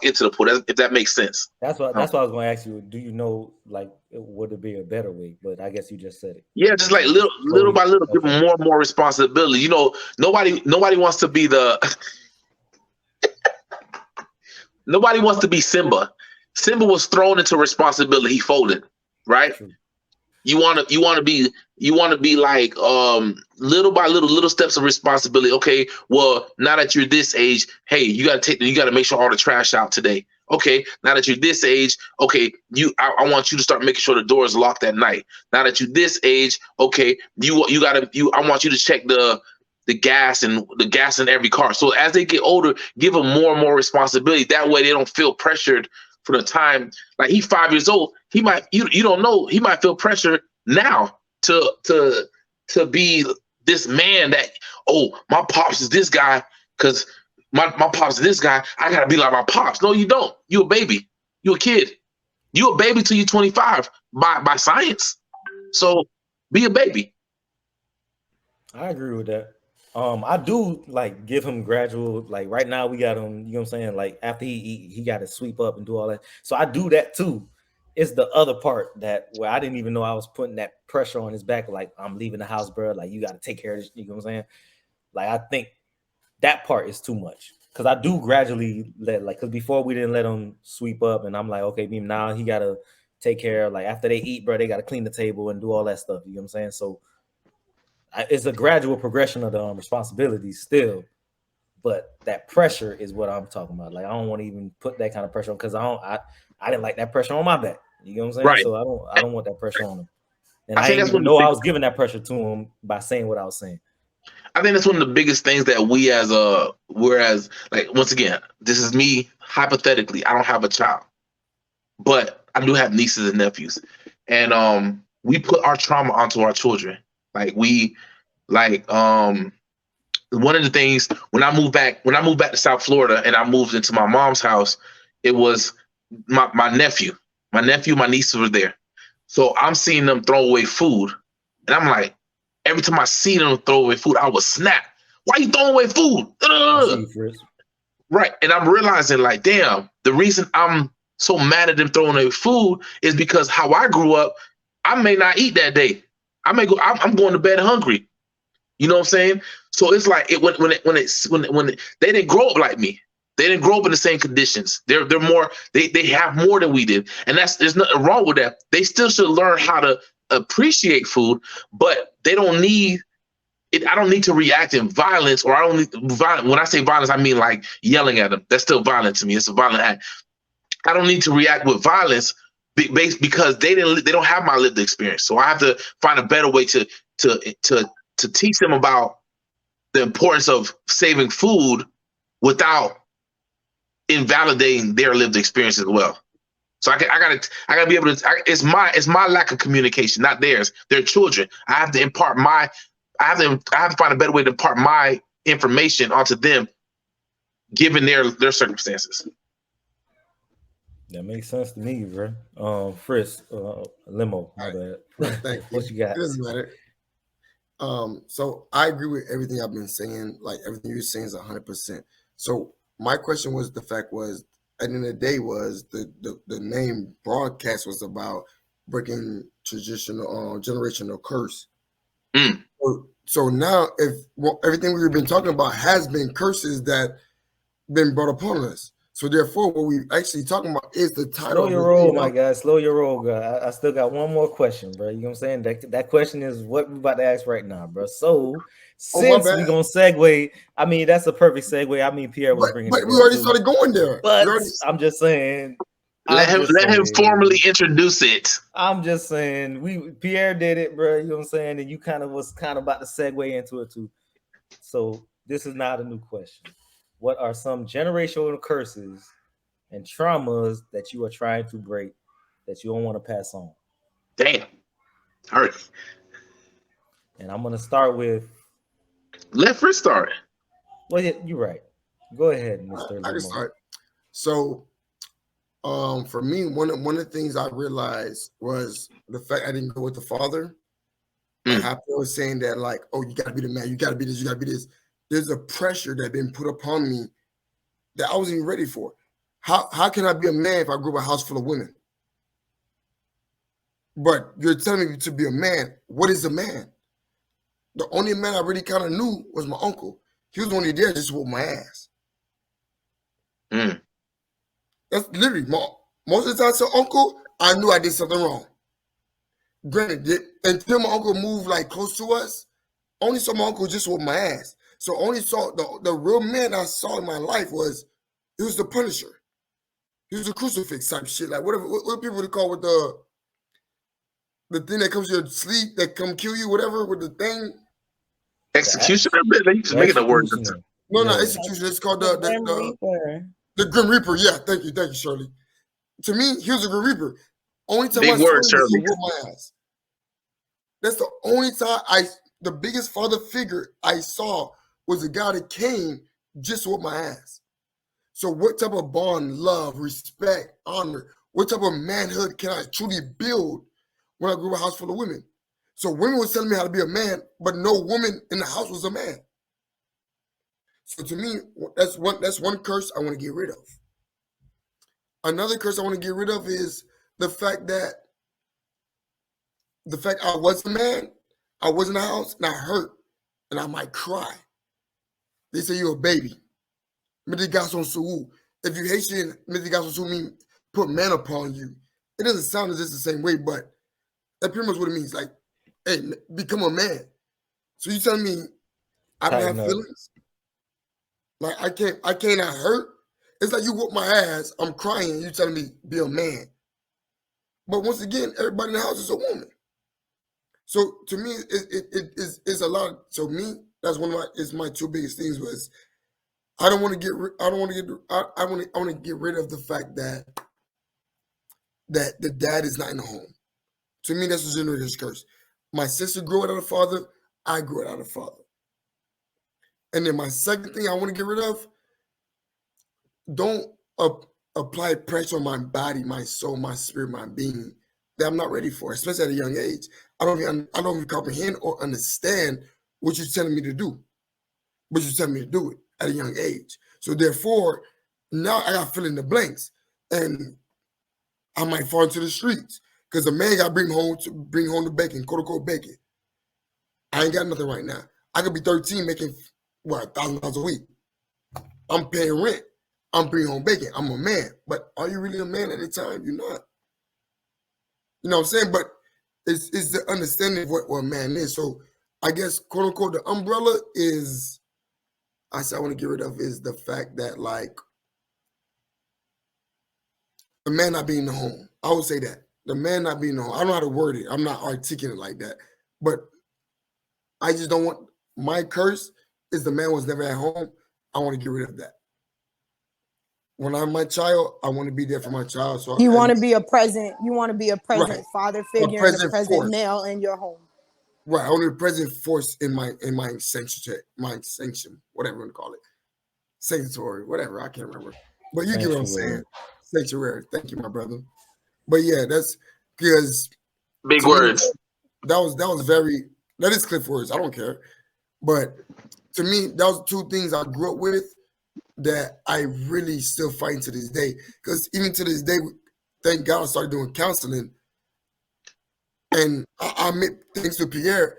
into the pool. If that makes sense. That's what I was going to ask you. Do you know, like, would it be a better way? But I guess you just said it. Yeah, just like Basically, just little by slowly. little, give Okay. them more and more responsibility. Nobody wants to be the nobody wants to be Simba. Simba was thrown into responsibility. He folded, right? True. You want to be like little by little steps of responsibility. Okay, well, now that you're this age, hey, you got to make sure all the trash out today. Okay, now that you're this age, okay, I want you to start making sure the door is locked at night. Now that you're this age, okay, I want you to check the gas in every car. So as they get older, give them more and more responsibility. That way they don't feel pressured for the time. Like he's 5 years old, he might you don't know, he might feel pressure now to be this man that, oh, my pops is this guy because my pops is this guy. I gotta be like my pops. No, you don't. You a baby. You a kid. You a baby till you're 25 by science. So be a baby. I agree with that. I do like give him gradual. Like right now, we got him. You know what I'm saying? Like after he eat, he got to sweep up and do all that. So I do that too. It's the other part that where I didn't even know I was putting that pressure on his back. Like I'm leaving the house, bro. Like you got to take care of this. You know what I'm saying? Like I think that part is too much because I do gradually let because before we didn't let him sweep up, and I'm like, okay, now he got to take care of like after they eat, bro. They got to clean the table and do all that stuff. You know what I'm saying? So it's a gradual progression of the responsibilities still, but that pressure is what I'm talking about. Like I don't want to even put that kind of pressure on because I didn't like that pressure on my back. You know what I'm saying? Right. So I don't want that pressure on him. And I I think didn't that's even one of the know I big. was giving that pressure to him by saying what I was saying. I think that's one of the biggest things that we as a whereas like once again, this is me hypothetically. I don't have a child, but I do have nieces and nephews, and we put our trauma onto our children. Like we like one of the things when I moved back to South Florida and I moved into my mom's house, it was my nephew, my nieces were there. So I'm seeing them throw away food, and I'm like, every time I see them throw away food, I would snap. Why you throwing away food? I see Ugh. you, Fritz. Right, and I'm realizing like, damn, the reason I'm so mad at them throwing away food is because how I grew up. I may not eat that day. I may go. I'm going to bed hungry. You know what I'm saying? So it's like they didn't grow up like me. They didn't grow up in the same conditions. They're more they have more than we did, and there's nothing wrong with that. They still should learn how to appreciate food, but they don't need it. I don't need to react in violence, or I don't need violence. When I say violence, I mean like yelling at them. That's still violent to me. It's a violent act. I don't need to react with violence because they don't have my lived experience. So I have to find a better way to to teach them about the importance of saving food without invalidating their lived experience as well. So I gotta be able to. It's my lack of communication, not theirs. They're children. I have to impart my. I have to find a better way to impart my information onto them, given their circumstances. That makes sense to me, bro. Fritz, limo, All my right. bad. First, thank you. What you got? It doesn't matter. So I agree with everything I've been saying. Like everything you're saying is 100%. So my question was the fact was at the end of the day was the name broadcast was about breaking traditional generational curse. Mm. So now if everything we've been talking about has been curses that been brought upon us. So therefore, what we actually talking about is the title Slow of your the roll, video. my guy. Slow your roll, guy. I still got one more question, bro. You know what I'm saying? That question is what we about to ask right now, bro. So Oh my since bad. we gonna segue, I mean that's a perfect segue. I mean Pierre was bringing But it we up already too, started going there. We but already I'm just saying, Let I'm him just let him saying, formally introduce it. I'm just saying, we Pierre did it, bro. You know what I'm saying? And you kind of was kind of about to segue into it too. So this is not a new question. What are some generational curses and traumas that you are trying to break that you don't want to pass on? Damn. All right. And I'm gonna start with. Let Fritz start. Well, yeah, you're right. Go ahead, Mister I can Limo. start. So for me, one of the things I realized was the fact I didn't go with the father. Like Mm. I was saying that, like, oh, you gotta be the man, you gotta be this, you gotta be this. There's a pressure that been put upon me that I wasn't even ready for. How can I be a man if I grew up in a house full of women? But you're telling me to be a man. What is a man? The only man I really kind of knew was my uncle. He was only there just to whoop my ass. Mm. That's literally most of the time. So uncle, I knew I did something wrong. Granted, until my uncle moved like close to us, only saw my uncle just whoop my ass. So only saw the real man I saw in my life was the Punisher. He was a crucifix type shit, like whatever. What people would call with the thing that comes to your sleep that come kill you, whatever, with the thing. Executioner, they used to make it a word. No, not execution. It's called the Grim Reaper. The Grim Reaper. Yeah, thank you, Shirley. To me, he was a Grim Reaper. Only time Big I saw word, him was Shirley. to whoop my ass. That's the only time the biggest father figure I saw was the guy that came just to whoop my ass. So what type of bond, love, respect, honor, what type of manhood can I truly build when I grew up in a house full of women? So women was telling me how to be a man, but no woman in the house was a man. So to me, that's one curse I want to get rid of. Another curse I want to get rid of is the fact I was a man, I was in the house, and I hurt, and I might cry. They say you're a baby. If you Haitian, mean put man upon you. It doesn't sound as if it's the same way, but that's pretty much what it means. Like, hey, become a man. So you telling me I don't have feelings? Like I cannot hurt. It's like you whoop my ass, I'm crying, and you telling me be a man. But once again, everybody in the house is a woman. So to me, it's a lot. So me, that's my two biggest things was I want to get rid of the fact that the dad is not in the home. To me, that's a generator's curse. My sister grew without a father. I grew without a father. And then my second thing I want to get rid of, don't apply pressure on my body, my soul, my spirit, my being that I'm not ready for, especially at a young age. I don't even comprehend or understand what you're telling me to do, but you're telling me to do it at a young age. So therefore, now I got to fill in the blanks, and I might fall into the streets because a man got to bring home the bacon, quote unquote bacon. I ain't got nothing right now. I could be 13 making $1,000 a week. I'm paying rent. I'm bringing home bacon. I'm a man, but are you really a man at the time? You're not. You know what I'm saying? But it's the understanding of what a man is. So I guess quote unquote the umbrella is I want to get rid of is the fact that like the man not being in the home. I would say that. The man not being in the home. I don't know how to word it. I'm not articulate like that. But I just don't want my curse is the man was never at home. I want to get rid of that. When I'm my child, I want to be there for my child. So you want to be a present. You want to be a present right. father figure and a present force. male in your home. Right. I want to be a present force in my sanction, whatever you want to call it, sanctuary, whatever. I can't remember, but you get what I'm saying. Sanctuary. Thank you, my brother. But yeah, that's because big words. That is cliff words. I don't care, but to me, that was two things I grew up with that I really still fight to this day. Because even to this day, thank God I started doing counseling. And I admit, thanks to Pierre,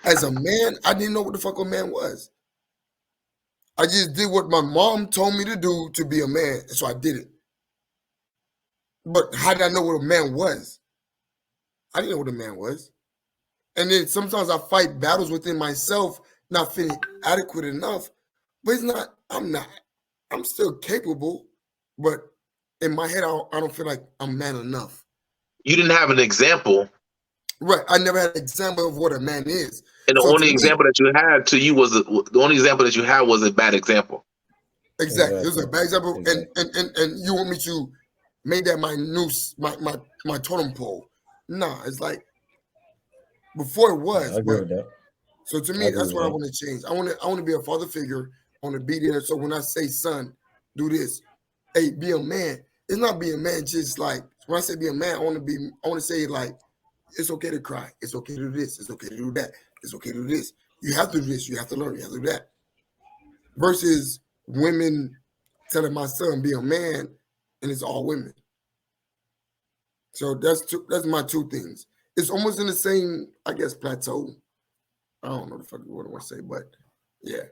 as a man, I didn't know what the fuck a man was. I just did what my mom told me to do to be a man. So I did it. But how did I know what a man was? I didn't know what a man was. And then sometimes I fight battles within myself, not feeling adequate enough. But it's not, I'm still capable, but in my head, I don't feel like I'm man enough. You didn't have an example. Right. I never had an example of what a man is. And the only example that you had to you was the only example that you had was a bad example. Exactly. It was a bad example. Exactly. And you want me to make that my noose, my totem pole. Nah, it's like before it was. I agree with that. So to me, that's what I want to change. I want to be a father figure. I want to be there. So when I say, son, do this, hey, be a man. It's not be a man just like when I say be a man, I want to say like it's okay to cry. It's okay to do this. It's okay to do that. It's okay to do this. You have to do this. You have to learn. You have to do that. Versus women telling my son be a man, and it's all women. So that's my two things. It's almost in the same, I guess, plateau. I don't know what I want to say, but yeah.